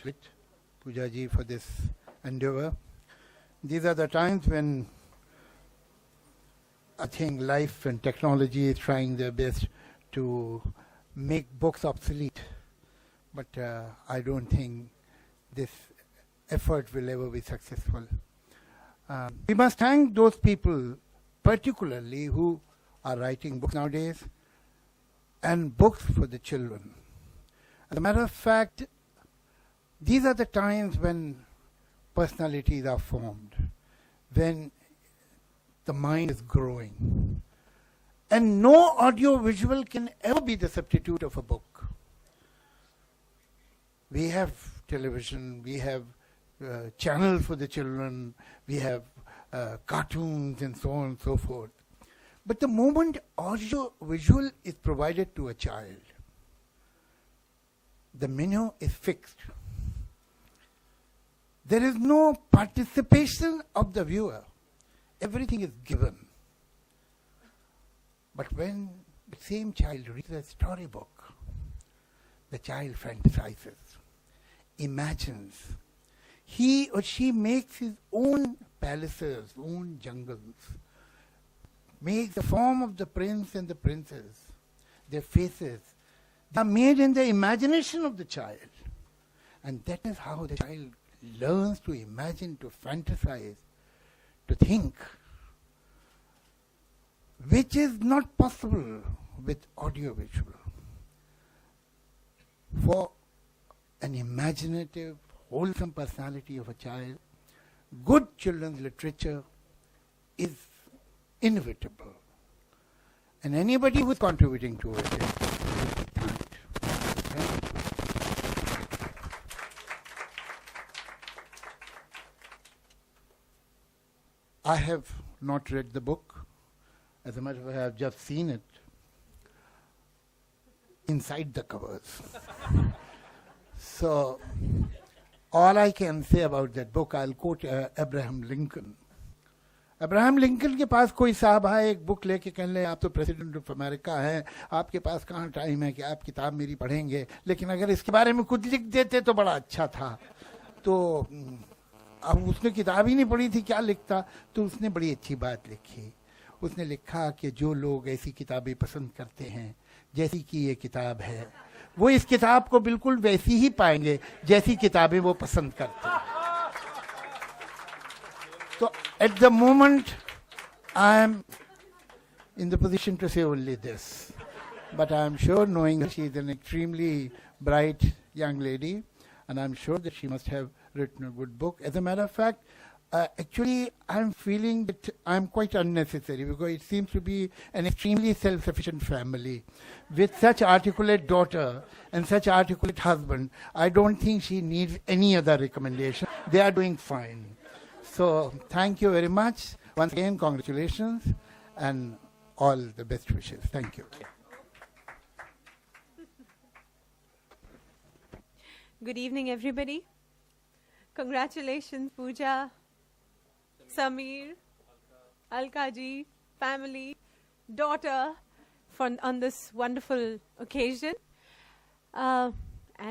congratulate Puja ji for this endeavor. These are the times when I think life and technology is trying their best to make books obsolete. But I don't think this effort will ever be successful. We must thank those people particularly who are writing books nowadays and books for the children. As a matter of fact, these are the times when personalities are formed, when the mind is growing. And no audio-visual can ever be the substitute of a book. We have television, we have channels for the children, we have cartoons and so on and so forth. But the moment audio-visual is provided to a child, the menu is fixed. There is no participation of the viewer. Everything is given. But when the same child reads a storybook, the child fantasizes, imagines. He or she makes his own palaces, own jungles, makes the form of the prince and the princess, their faces. They are made in the imagination of the child. And that is how the child learns to imagine, to fantasize, to think, which is not possible with audio-visual. For an imaginative, wholesome personality of a child, good children's literature is inevitable. And anybody who is contributing to it is thanked. I have not read the book. As a matter of fact, I have just seen it inside the covers. So, all I can say about that book, I'll quote Abraham Lincoln. Abraham Lincoln के पास कोई साहब आए एक book लेके कहने लगे आप तो प्रेसिडेंट ऑफ अमेरिका हैं, आपके पास कहाँ टाइम है कि आप किताब मेरी पढ़ेंगे, लेकिन अगर इसके बारे में कुछ लिख देते तो बड़ा अच्छा था. तो अब उसने किताब ही नहीं पढ़ी थी, क्या लिखता. तो उसने बड़ी अच्छी बात लिखी. उसने लिखा कि जो लोग ऐसी किताबें पसंद करते हैं जैसी कि ये किताब है, वो इस किताब को बिल्कुल वैसी ही पाएंगे जैसी किताबें वो पसंद करते हैं. So at the moment, I am in the position to say only this. But I am sure, knowing that she is an extremely bright young lady, and I am sure that she must have written a good book. As a matter of fact, actually, I am feeling that I am quite unnecessary because it seems to be an extremely self-sufficient family. With such articulate daughter and such articulate husband, I don't think she needs any other recommendation. They are doing fine. So, thank you very much. Once again, congratulations and all the best wishes. Thank you. Good evening, everybody. Congratulations, Puja, Samir, Alka ji, family, daughter, on this wonderful occasion. And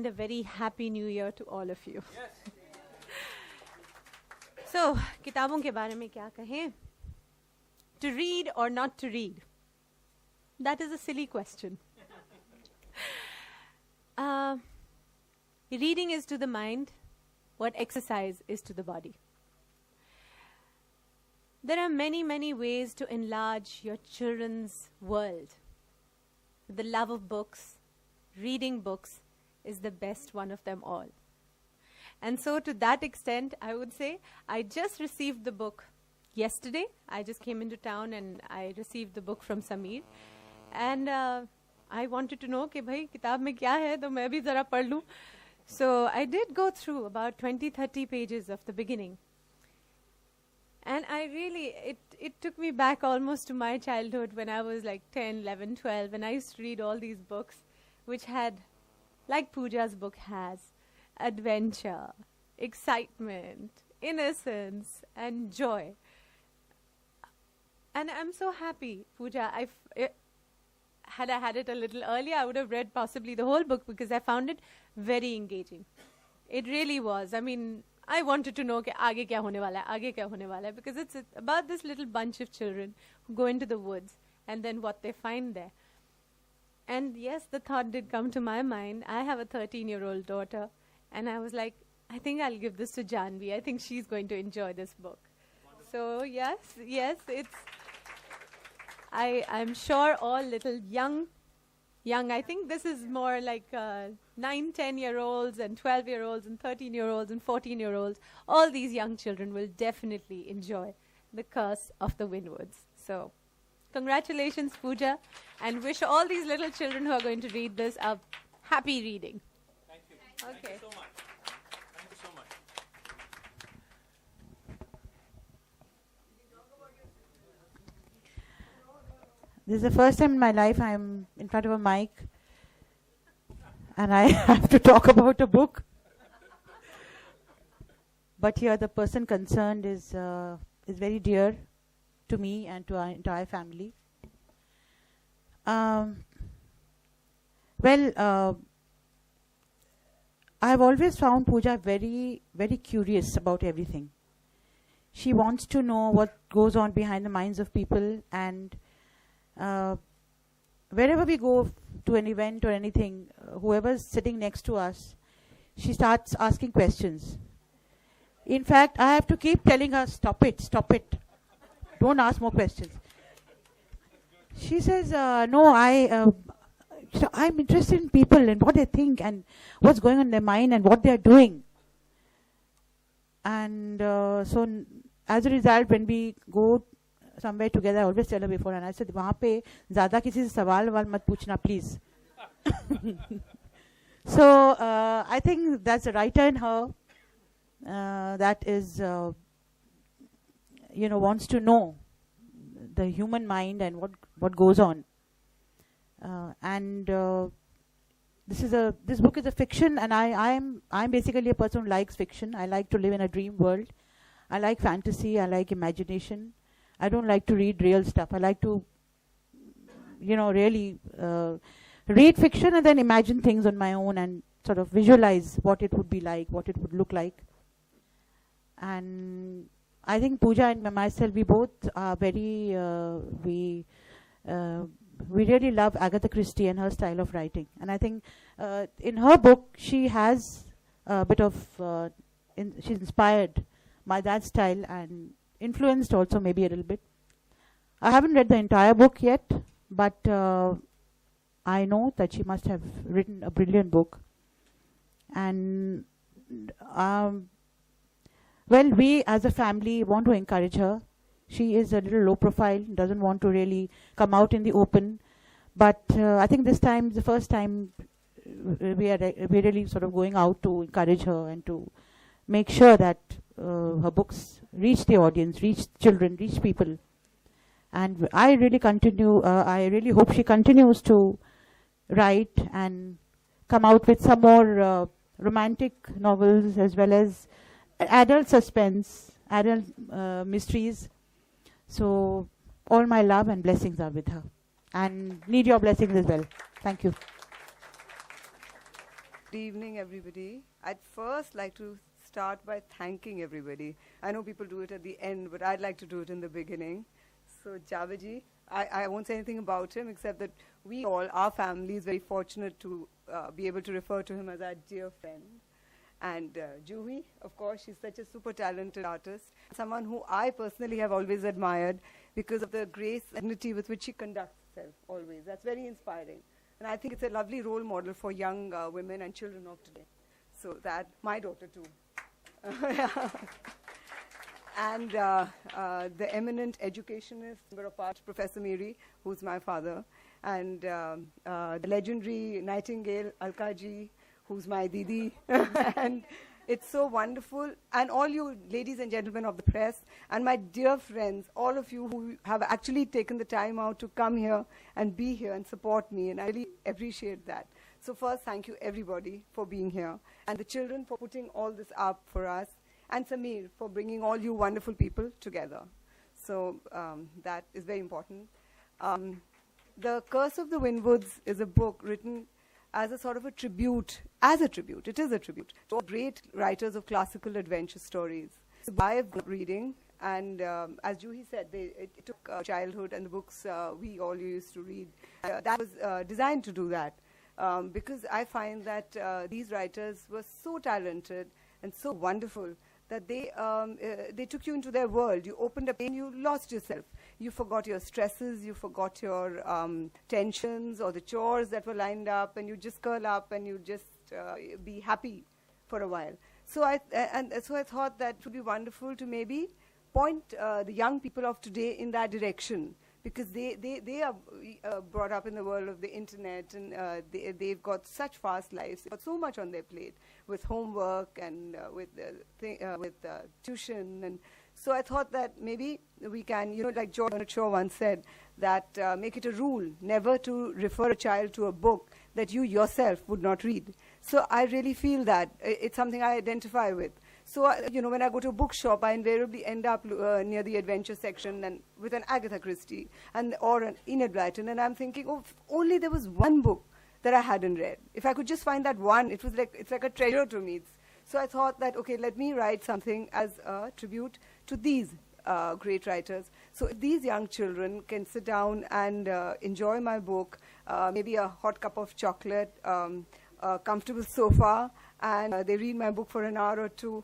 a very happy new year to all of you. Yes. So, किताबों के बारे में क्या कहें? To read or not to read? That is a silly question. Reading is to the mind what exercise is to the body. There are many, many ways to enlarge your children's world. The love of books, reading books, is the best one of them all. And so to that extent, I would say, I just received the book yesterday. I just came into town and I received the book from Samir. And I wanted to know, कि भाई किताब में क्या है, तो मैं भी ज़रा पढ़ लूँ. So I did go through about 20-30 pages of the beginning. And I really, it took me back almost to my childhood when I was like 10, 11, 12, and I used to read all these books which had, like Puja's book has, adventure, excitement, innocence, and joy. And I'm so happy, Puja. Had I had it a little earlier, I would have read possibly the whole book because I found it very engaging. It really was. I mean, I wanted to know कि आगे क्या होने वाला है, आगे क्या होने वाला है, because it's about this little bunch of children who go into the woods and then what they find there. And yes, the thought did come to my mind. I have a 13-year-old daughter, and I was like, I think I'll give this to Janvi. I think she's going to enjoy this book. So yes, it's. I'm sure all little young. I think this is more like 9, 10-year-olds and 12-year-olds and 13-year-olds and 14-year-olds. All these young children will definitely enjoy The Curse of the Winswoods. So, congratulations, Puja, and wish all these little children who are going to read this a happy reading. Thank you. Okay. Thank you so much. Thank you so much. This is the first time in my life I'm in front of a mic and I have to talk about a book. But here the person concerned is very dear to me and to our entire family. I've always found Puja very, very curious about everything. She wants to know what goes on behind the minds of people, and wherever we go to an event or anything, whoever's sitting next to us, she starts asking questions. In fact, I have to keep telling her, stop it. Don't ask more questions. She says, no, I'm interested in people and what they think and what's going on in their mind and what they're doing. And so as a result, when we go somewhere together, I always tell her before, and I said, वहाँ पे ज़्यादा किसी से सवाल मत पूछना, please. So I think that's a writer in her that is, wants to know the human mind and what goes on. This book is a fiction, and I'm basically a person who likes fiction. I like to live in a dream world. I like fantasy. I like imagination. I don't like to read real stuff. I like to, really read fiction and then imagine things on my own and sort of visualize what it would be like, what it would look like. And I think Puja and myself, we both are very, we really love Agatha Christie and her style of writing. And I think in her book, she has a bit of, she's inspired by that style and influenced also maybe a little bit. I haven't read the entire book yet, but I know that she must have written a brilliant book. And we as a family want to encourage her. She is a little low profile, doesn't want to really come out in the open. But I think this time, the first time, we're really sort of going out to encourage her and to make sure that her books reach the audience, reach children, reach people. And I really hope she continues to write and come out with some more romantic novels as well as adult suspense, adult mysteries. So all my love and blessings are with her. And need your blessings as well. Thank you. Good evening, everybody. I'd first like to start by thanking everybody. I know people do it at the end, but I'd like to do it in the beginning. So Javiji, I won't say anything about him except that we all, our family, is very fortunate to be able to refer to him as our dear friend. And Juhi, of course, she's such a super talented artist, someone who I personally have always admired because of the grace and dignity with which she conducts herself always. That's very inspiring. And I think it's a lovely role model for young women and children of today. So that, my daughter too. And the eminent educationist, member of art, Professor Miri, who's my father, and the legendary Nightingale, Alkaji, who's my Didi. And it's so wonderful. And all you ladies and gentlemen of the press, and my dear friends, all of you who have actually taken the time out to come here and be here and support me, and I really appreciate that. So first, thank you everybody for being here, and the children for putting all this up for us, and Samir for bringing all you wonderful people together. So that is very important. The Curse of the Winswoods is a book written as a sort of a tribute, it is a tribute, to all great writers of classical adventure stories. So I've been reading, and as Juhi said, it took childhood and the books we all used to read. That was designed to do that, because I find that these writers were so talented and so wonderful that they took you into their world. You opened up and you lost yourself. You forgot your stresses, you forgot your tensions or the chores that were lined up, and you just curl up and you just be happy for a while. So I thought that it would be wonderful to maybe point the young people of today in that direction, because they are brought up in the world of the internet, and they've got such fast lives, they've got so much on their plate with homework and with tuition. And so I thought that maybe we can, like George Bernard Shaw once said, that make it a rule never to refer a child to a book that you yourself would not read. So I really feel that it's something I identify with. So, when I go to a bookshop, I invariably end up near the adventure section and with an Agatha Christie or an Enid Blyton, and I'm thinking, oh, if only there was one book that I hadn't read. If I could just find that one, it's like a treasure to me. So I thought that, okay, let me write something as a tribute to these great writers. So if these young children can sit down and enjoy my book, maybe a hot cup of chocolate, a comfortable sofa, and they read my book for an hour or two,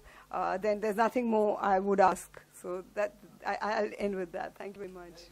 then there's nothing more I would ask. So that I'll end with that. Thank you very much.